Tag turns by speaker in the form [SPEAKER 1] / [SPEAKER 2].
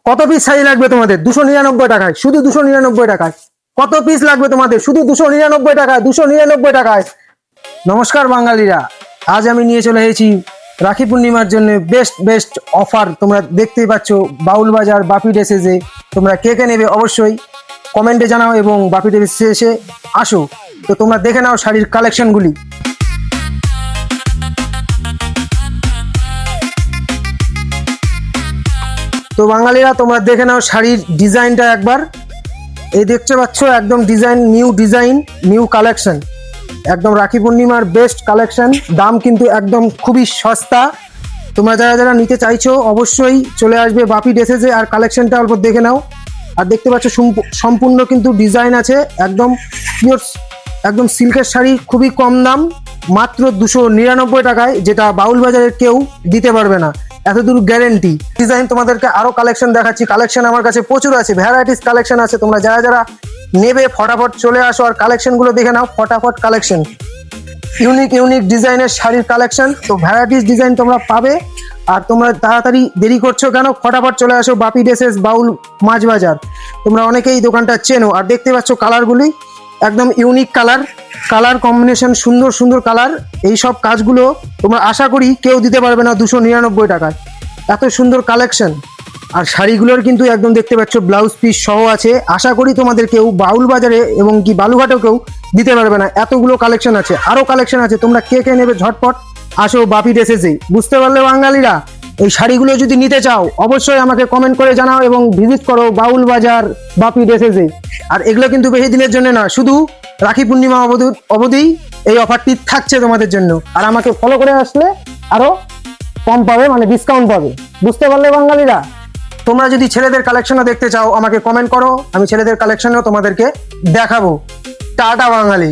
[SPEAKER 1] কত পিস শাড়ি লাগবে তোমাদের? 299 টাকায়, শুধু 299 টাকায়। কত পিস লাগবে তোমাদের? শুধু 299 টাকায়, 299 টাকায়। নমস্কার বাঙালিরা, আজ আমি নিয়ে চলে এসেছি রাখি পূর্ণিমার জন্য বেস্ট বেস্ট অফার। তোমরা দেখতেই পাচ্ছ বাউল বাজার বাপি ড্রেসেসে। তোমরা কে কে নেবে অবশ্যই কমেন্টে জানাও এবং বাপি ড্রেসে এসে আসো। তো তোমরা দেখে নাও শাড়ির কালেকশনগুলি। তো বাঙালিরা তোমরা দেখে নাও শাড়ির ডিজাইনটা একবার। এই দেখতে পাচ্ছ একদম ডিজাইন, নিউ কালেকশন, একদম রাখি পূর্ণিমার বেস্ট কালেকশন। দাম কিন্তু একদম খুবই সস্তা। তোমরা যারা যারা নিতে চাইছো অবশ্যই চলে আসবে বাপি ড্রেসেসে। আর কালেকশনটা অল্প দেখে নাও। আর দেখতে পাচ্ছ সম্পূর্ণ কিন্তু ডিজাইন আছে, একদম পিওর, একদম সিল্কের শাড়ি, খুবই কম দাম, মাত্র 299 টাকায়, যেটা বাউল বাজারের কেউ দিতে পারবে না, এতদূর গ্যারেন্টি। ডিজাইন তোমাদেরকে আরো কালেকশন দেখাচ্ছি। কালেকশন আমার কাছে প্রচুর আছে, ভ্যারাইটিস কালেকশন আছে। তোমরা যারা যারা নেবে ফটাফট চলে আসো আর কালেকশনগুলো দেখে নাও। ফটাফট কালেকশন, ইউনিক ডিজাইনের শাড়ির কালেকশন। তো ভ্যারাইটিস ডিজাইন তোমরা পাবে। আর তোমরা তাড়াতাড়ি দেরি করছো কেন? ফটাফট চলে আসো বাপি ড্রেসেস, বাউল মাছ বাজার। তোমরা অনেকেই দোকানটা চেনো। আর দেখতে পাচ্ছ কালারগুলি, একদম ইউনিক কালার কম্বিনেশন, সুন্দর সুন্দর কালার। এই সব কাজগুলো তোমরা আশা করি কেউ দিতে পারবে না 299 টাকায়, এত সুন্দর কালেকশন। আর শাড়িগুলোর কিন্তু একদম দেখতে পাচ্ছ ব্লাউজ পিস সহ আছে। আশা করি তোমাদের কেউ বাউল বাজারে এবং কি বালুঘাটেও কেউ দিতে পারবে না, এতগুলো কালেকশন আছে। আরো কালেকশন আছে। তোমরা কে কে নেবে ঝটপট আসো বাপি ড্রেসেসে। বুঝতে পারলে বাঙালিরা? এই শাড়িগুলো যদি নিতে চাও অবশ্যই আমাকে কমেন্ট করে জানাও এবং ভিজিট করো বাউল বাজার বাপি ড্রেসেসে। আর এগুলো কিন্তু বেশি দিনের জন্য না, শুধু রাখি পূর্ণিমা অবধি এই অফারটি থাকছে তোমাদের জন্য। আর আমাকে ফলো করে আসলে আরো কম পাবে, মানে ডিসকাউন্ট পাবে। বুঝতে পারলে বাঙালিরা? তোমরা যদি ছেলেদের কালেকশনও দেখতে চাও আমাকে কমেন্ট করো, আমি ছেলেদের কালেকশনও তোমাদেরকে দেখাবো। টাটা বাঙালি।